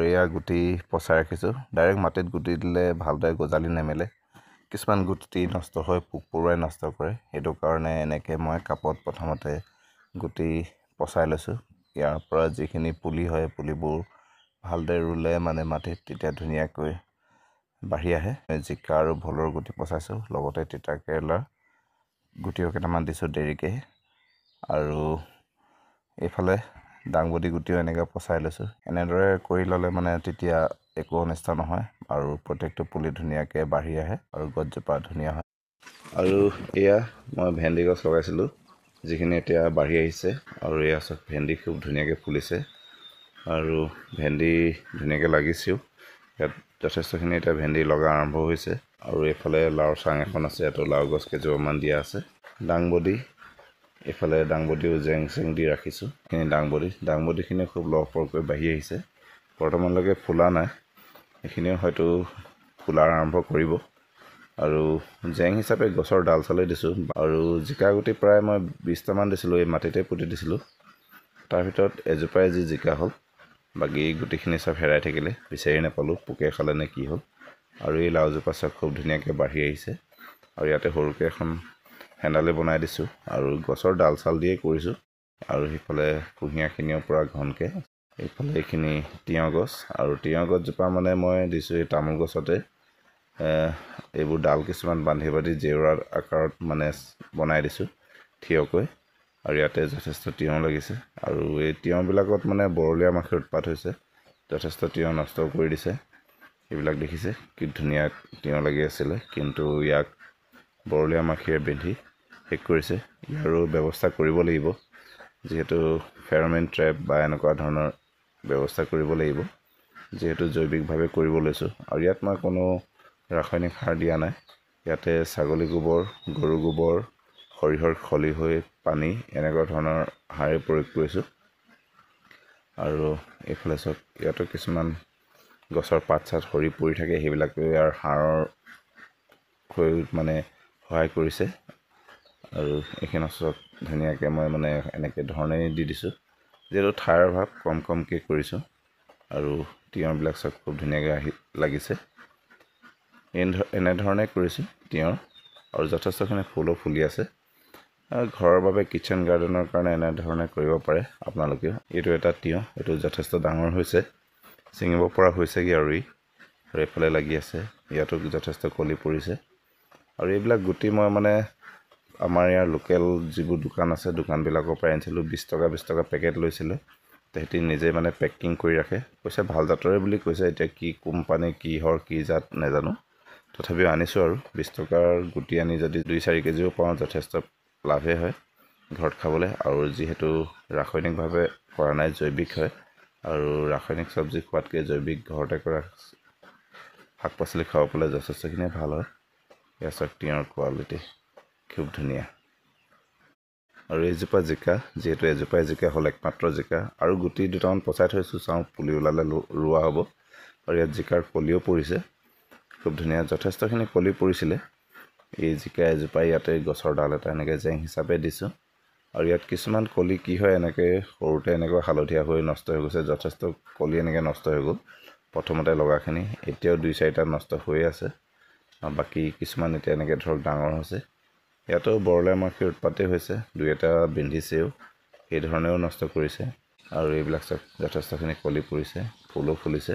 এয়া গুটি পচাই ৰাখিছোঁ। ডাইৰেক্ট মাটিত গুটি দিলে ভালদৰে গজালি নেমেলে। কিছুমান গুটি নষ্ট হৈ পোক পৰুৱাই নষ্ট কৰে। সেইটো কাৰণে এনেকৈ মই কাপত প্ৰথমতে গুটি পচাই লৈছোঁ। ইয়াৰ পৰা যিখিনি পুলি হয় পুলিবোৰ ভালদৰে ৰুলে মানে মাটিত তেতিয়া ধুনীয়াকৈ বাঢ়ি আহে। জিকা আৰু ভোলৰ গুটি পচাইছোঁ, লগতে তিতা কেৰেলাৰ গুটিও কেইটামান দিছোঁ দেৰিকৈ। আৰু এইফালে দাংবডি গুটিও এনেকৈ পচাই লৈছোঁ। এনেদৰে কৰি ল'লে মানে তেতিয়া একো অনিষ্ট নহয় আৰু প্ৰত্যেকটো পুলি ধুনীয়াকৈ বাঢ়ি আহে আৰু গছজোপা ধুনীয়া হয়। আৰু এয়া মই ভেন্দি গছ লগাইছিলোঁ, যিখিনি এতিয়া বাঢ়ি আহিছে। আৰু এয়া চব ভেন্দি খুব ধুনীয়াকৈ ফুলিছে আৰু ভেন্দি ধুনীয়াকৈ লাগিছেও। ইয়াত যথেষ্টখিনি এতিয়া ভেন্দি লগা আৰম্ভ হৈছে। আৰু এইফালে লাওৰ চাং এখন আছে, ইয়াতো লাও গছ কেইজোপামান দিয়া আছে। দাংবডি, এইফালে দাংবডিও জেং চেং দি ৰাখিছোঁ। এইখিনি দাংবডিখিনি খুব লহপহকৈ বাঢ়ি আহিছে। বৰ্তমানলৈকে ফুলা নাই, এইখিনিও হয়তো ফুলাৰ আৰম্ভ কৰিব। আৰু জেং হিচাপে গছৰ ডাল চালেই দিছোঁ। আৰু জিকা গুটি প্ৰায় মই 20টামান দিছিলোঁ, এই মাটিতে পুতি দিছিলোঁ। তাৰ ভিতৰত এজোপাই যি জিকা হ'ল, বাকী গুটিখিনি চব হেৰাই থাকিলে, বিচাৰি নাপালোঁ পোকে খালে নে কি হ'ল। আৰু এই লাওজোপা চব খুব ধুনীয়াকৈ বাঢ়ি আহিছে। আৰু ইয়াতে সৰুকৈ এখন হেন্দালি বনাই দিছোঁ আৰু গছৰ ডাল চাল দিয়ে কৰিছোঁ। আৰু সেইফালে কুঁহিয়াৰখিনিও পূৰা ঘনকৈ। এইফালে এইখিনি তিয়ঁহ গছ, আৰু তিয়ঁহ গছজোপা মানে মই দিছোঁ এই তামোল গছতে এইবোৰ ডাল কিছুমান বান্ধি বান্ধি জেওৰাৰ আকাৰত মানে বনাই দিছোঁ থিয়কৈ। আৰু ইয়াতে যথেষ্ট তিয়ঁহ লাগিছে। আৰু এই তিয়ঁহবিলাকত মানে বৰলীয়া মাখিৰ উৎপাত হৈছে, যথেষ্ট তিয়ঁহ নষ্ট কৰি দিছে। এইবিলাক দেখিছে কি ধুনীয়া তিয়ঁহ লাগি আছিলে, কিন্তু ইয়াক বৰলীয়া মাখিয়ে বেধি শেষ কৰিছে। ইয়াৰো ব্যৱস্থা কৰিব লাগিব, যিহেতু ফেৰমেন ট্ৰেপ বা এনেকুৱা ধৰণৰ ব্যৱস্থা কৰিব লাগিব, যিহেতু জৈৱিকভাৱে কৰিব লৈছোঁ। আৰু ইয়াত মই কোনো ৰাসায়নিক সাৰ দিয়া নাই। ইয়াতে ছাগলী গোবৰ, গৰু গোবৰ, সৰিয়হৰ খলি হৈ পানী এনেকুৱা ধৰণৰ সাৰেই প্ৰয়োগ কৰিছোঁ। আৰু এইফালে চব ইয়াতো কিছুমান গছৰ পাত চাত সৰি পৰি থাকে, সেইবিলাকে ইয়াৰ সাৰৰ হৈ মানে সহায় কৰিছে। আৰু এইখিনি চব ধুনীয়াকৈ মই মানে এনেকৈ ধৰণেই দি দিছোঁ, যিহেতু ঠাইৰ অভাৱ কমকৈ কৰিছোঁ। আৰু তিয়ঁহবিলাক চব খুব ধুনীয়াকৈ লাগিছে। এনেধৰণে কৰিছোঁ তিয়ঁহ। আৰু যথেষ্টখিনি ফুলো ফুলি আছে। আৰু ঘৰৰ বাবে কিটচেন গাৰ্ডেনৰ কাৰণে এনেধৰণে কৰিব পাৰে আপোনালোকেও। এইটো এটা তিয়ঁহ, এইটো যথেষ্ট ডাঙৰ হৈছে, ছিঙিব পৰা হৈছেগৈ আৰু এইফালে লাগি আছে, ইয়াতো যথেষ্ট কলি পৰিছে। আৰু এইবিলাক গুটি মই মানে আমাৰ ইয়াৰ লোকেল যিবোৰ দোকান আছে দোকানবিলাকৰ পৰা আনিছিলোঁ। 20 টকা পেকেট লৈছিলে। তেহেঁতি নিজে মানে পেকিং কৰি ৰাখে, কৈছে ভাল জাতৰে বুলি কৈছে। এতিয়া কি কোম্পানী কিহৰ কি জাত নাজানো, তথাপিও আনিছোঁ। আৰু 20 টকাৰ গুটি আনি যদি 2-4 কেজিও পাওঁ যথেষ্ট লাভেই হয় ঘৰত খাবলৈ। আৰু যিহেতু ৰাসায়নিকভাৱে কৰা নাই, জৈৱিক হয়। আৰু ৰাসায়নিক চব্জি খোৱাতকৈ জৈৱিক ঘৰতে কৰা শাক পাচলি খাব পালে যথেষ্টখিনি ভাল হয়। ইয়াৰ চব তিয়ঁহৰ কোৱালিটি খুব ধুনীয়া। আৰু এইজোপা জিকা, যিহেতু এজোপাই জিকা হ'ল, একমাত্ৰ জিকা। আৰু গুটি দুটামান পচাই থৈছোঁ, চাওঁ পুলি ওলালে ৰোৱা হ'ব। আৰু ইয়াত জিকাৰ কলিও পৰিছে, খুব ধুনীয়া, যথেষ্টখিনি কলি পৰিছিলে। এই জিকা এজোপাই ইয়াতে গছৰ ডাল এটা এনেকৈ জেং হিচাপে দিছোঁ। আৰু ইয়াত কিছুমান কলি কি হয়, এনেকৈ সৰুতে এনেকৈ হালধীয়া হৈ নষ্ট হৈ গৈছে। যথেষ্ট কলি এনেকৈ নষ্ট হৈ গ'ল প্ৰথমতে লগাখিনি, এতিয়াও 2-4টা নষ্ট হৈয়ে আছে। বাকী কিছুমান এতিয়া এনেকৈ ধৰক ডাঙৰ হৈছে। ইয়াতো বৰলীয়া মাখিৰ উৎপাতেই হৈছে, 2-এটা বিন্ধিছেও, সেই ধৰণেও নষ্ট কৰিছে। আৰু এইবিলাক চব যথেষ্টখিনি কলি পৰিছে, ফুলো ফুলিছে।